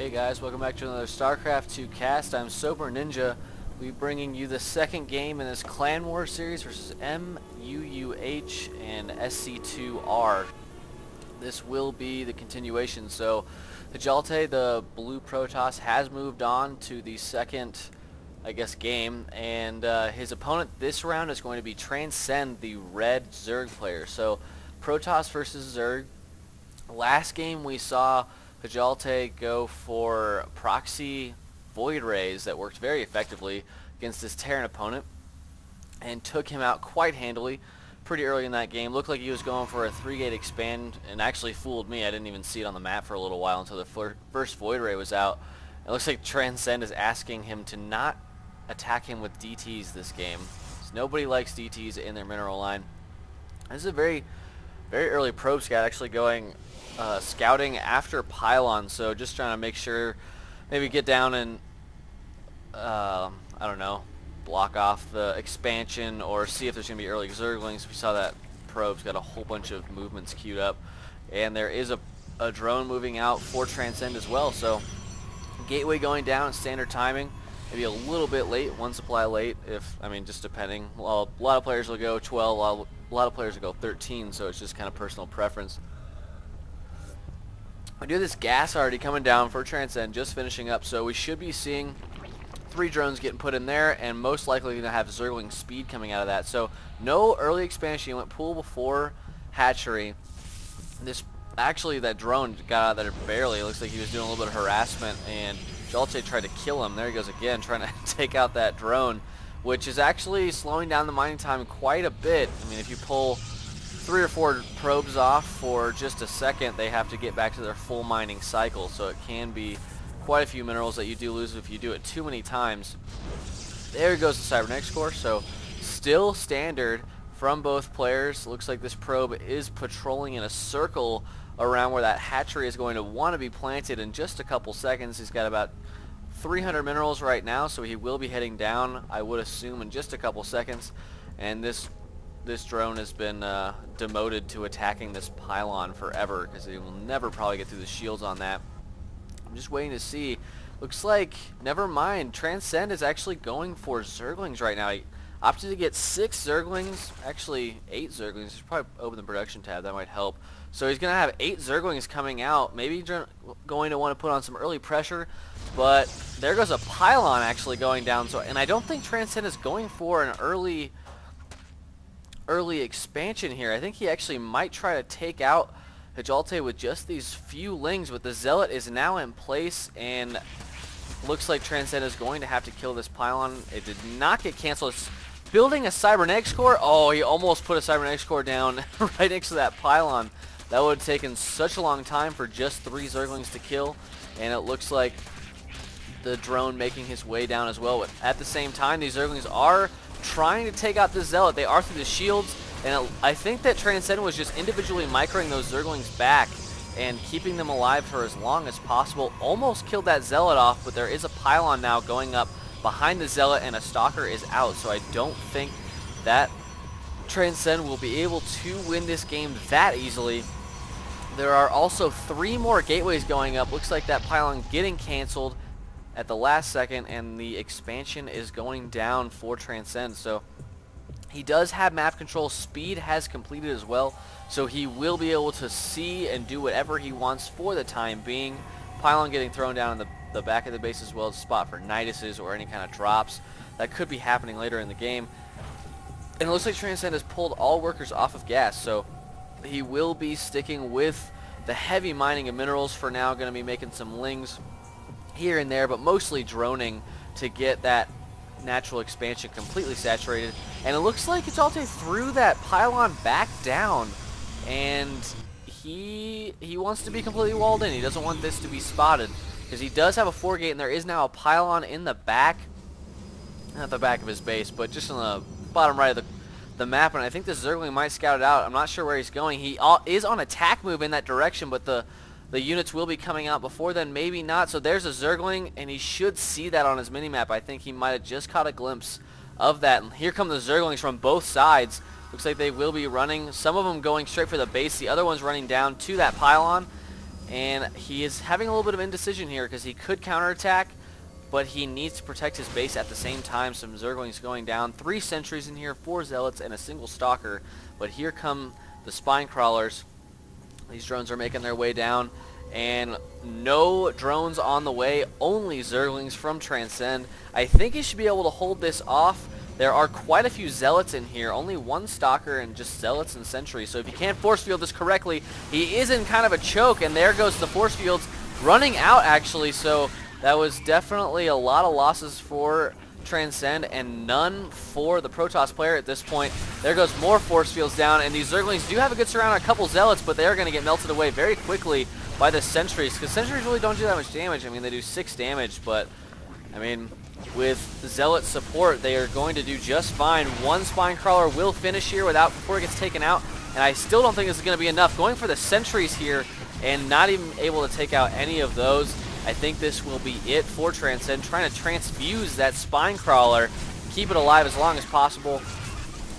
Hey guys, welcome back to another StarCraft 2 cast. I'm Sober Ninja. We're bringing you the second game in this Clanwar series versus Muuh and sc2r. This will be the continuation. So Hajalte, the blue Protoss, has moved on to the second, game, and his opponent this round is going to be Transcend, the red Zerg player. So Protoss versus Zerg. Last game we saw Hajalte go for proxy Void Rays that worked very effectively against his Terran opponent and took him out quite handily pretty early in that game. Looked like he was going for a 3-gate expand and actually fooled me. I didn't even see it on the map for a little while until the first Void Ray was out. It looks like Transcend is asking him to not attack him with DTs this game. So nobody likes DTs in their mineral line. This is a very early probe scout, actually going scouting after pylon, so just trying to make sure, maybe get down and I don't know, block off the expansion or see if there's going to be early Zerglings. We saw that probe's got a whole bunch of movements queued up, and there is a drone moving out for Transcend as well. So gateway going down, standard timing, maybe a little bit late, one supply late, just depending. Well, a lot of players will go 12, a lot of players will go 13, so it's just kind of personal preference. We do this gas already coming down for Transcend, just finishing up, so we should be seeing 3 drones getting put in there, and most likely going to have Zergling speed coming out of that. So no early expansion. He went pool before hatchery. That drone got out of there barely. It looks like he was doing a little bit of harassment, and Hajalte tried to kill him. There he goes again, trying to take out that drone, which is actually slowing down the mining time quite a bit. I mean, if you pull 3 or 4 probes off for just a second, they have to get back to their full mining cycle, so it can be quite a few minerals that you do lose if you do it too many times. There goes the cybernetics core, so still standard from both players. Looks like this probe is patrolling in a circle around where that hatchery is going to want to be planted in just a couple seconds. He's got about 300 minerals right now, so he will be heading down, I would assume, in just a couple seconds. And this drone has been demoted to attacking this pylon forever, because he will never probably get through the shields on that. I'm just waiting to see. Looks like, never mind, Transcend is actually going for Zerglings right now. He opted to get 6 Zerglings, actually 8 Zerglings. He's probably open the production tab, that might help. So he's going to have 8 Zerglings coming out, maybe going to want to put on some early pressure, but there goes a pylon actually going down. So, and I don't think Transcend is going for an early expansion here. I think he actually might try to take out Hajalte with just these few lings, but the Zealot is now in place, and looks like Transcend is going to have to kill this pylon. It did not get canceled. It's building a cybernetics core. Oh, he almost put a cybernetics core down right next to that pylon. That would have taken such a long time for just 3 Zerglings to kill, and it looks like the drone making his way down as well. But at the same time, these Zerglings are trying to take out the Zealot. They are through the shields, and I think that Transcend was just individually microing those Zerglings back and keeping them alive for as long as possible. Almost killed that Zealot off, but there is a pylon now going up behind the Zealot, and a Stalker is out, so I don't think that Transcend will be able to win this game that easily. There are also 3 more gateways going up. Looks like that pylon getting canceled at the last second, and the expansion is going down for Transcend. So he does have map control. Speed has completed as well, so he will be able to see and do whatever he wants for the time being. Pylon getting thrown down in the back of the base as well, as a spot for Niduses or any kind of drops that could be happening later in the game. And it looks like Transcend has pulled all workers off of gas, so he will be sticking with the heavy mining of minerals for now. Going to be making some lings here and there, but mostly droning to get that natural expansion completely saturated. And it looks like Hajalte threw that pylon back down, and he wants to be completely walled in. He doesn't want this to be spotted, because he does have a 4-gate, and there is now a pylon in the back, not the back of his base, but just on the bottom right of the map. And I think this Zergling might scout it out. I'm not sure where he's going. He is on attack move in that direction, but the units will be coming out before then, maybe not. So there's a Zergling, and he should see that on his minimap. I think he might have just caught a glimpse of that. And here come the Zerglings from both sides. Looks like they will be running, some of them going straight for the base, the other one's running down to that pylon. and he is having a little bit of indecision here because he could counterattack, but he needs to protect his base at the same time. Some Zerglings going down. 3 sentries in here, 4 zealots, and a single stalker. But here come the spine crawlers. These drones are making their way down, and no drones on the way, only Zerglings from Transcend. I think he should be able to hold this off. There are quite a few zealots in here, only 1 stalker and just zealots and sentries. So if you can't force field this correctly, he is in kind of a choke, and there goes the force fields running out actually. So that was definitely a lot of losses for Transcend and none for the Protoss player at this point. There goes more force fields down, and these Zerglings do have a good surround on a couple zealots, but they are going to get melted away very quickly by the sentries, because sentries really don't do that much damage. I mean, they do 6 damage, but I mean, with zealot support, they are going to do just fine. 1 spine crawler will finish here before it gets taken out, and I still don't think this is going to be enough. Going for the sentries here and not even able to take out any of those. I think this will be it for Transcend, trying to transfuse that spine crawler, keep it alive as long as possible,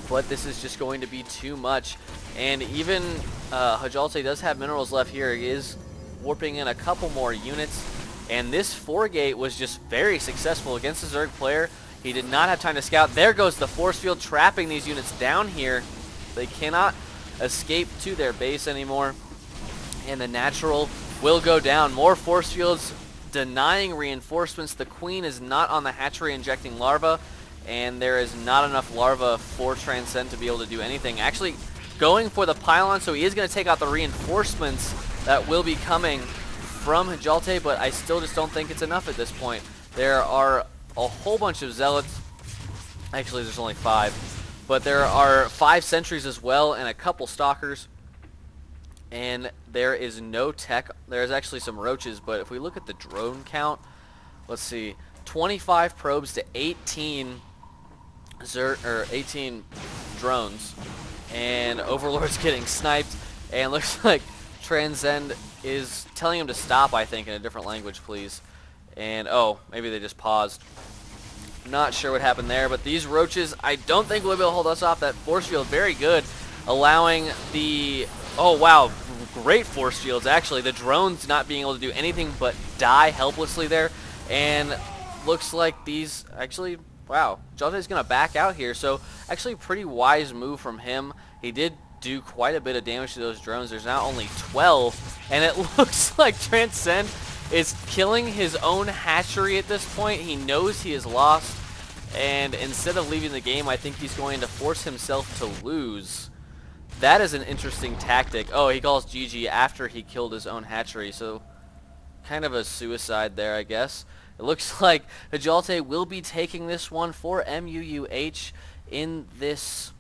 but this is just going to be too much. And even Hajalte does have minerals left here. He is warping in a couple more units, and this 4-gate was just very successful against the Zerg player. He did not have time to scout. There goes the force field, trapping these units down here. They cannot escape to their base anymore, and the natural will go down. More force fields denying reinforcements. The queen is not on the hatchery injecting larvae, and there is not enough larvae for Transcend to be able to do anything. Actually going for the pylon, so he is going to take out the reinforcements that will be coming from Hajalte, but I still just don't think it's enough at this point. There are a whole bunch of zealots. Actually, there's only 5, but there are 5 sentries as well and a couple stalkers, and there is no tech. There's actually some roaches, but if we look at the drone count, let's see, 25 probes to 18 drones, and Overlord's getting sniped, and looks like Transcend is telling him to stop, I think, in a different language, please. And oh, maybe they just paused. Not sure what happened there, but these roaches, I don't think will be able to hold us off. That force field, very good, allowing the, oh wow, great force fields actually. The drones not being able to do anything but die helplessly there, and looks like these actually, wow, Jalte's gonna back out here. So actually pretty wise move from him. He did do quite a bit of damage to those drones. There's now only 12, and it looks like Transcend is killing his own hatchery at this point. He knows he is lost, and instead of leaving the game, I think he's going to force himself to lose. That is an interesting tactic. Oh, he calls GG after he killed his own hatchery, so kind of a suicide there, I guess. It looks like Hajalte will be taking this one for MUUH in this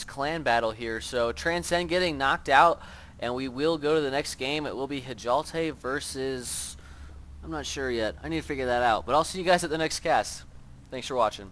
clan battle here. So Transcend getting knocked out, and we will go to the next game. It will be Hajalte versus, I'm not sure yet. I need to figure that out. But I'll see you guys at the next cast. Thanks for watching.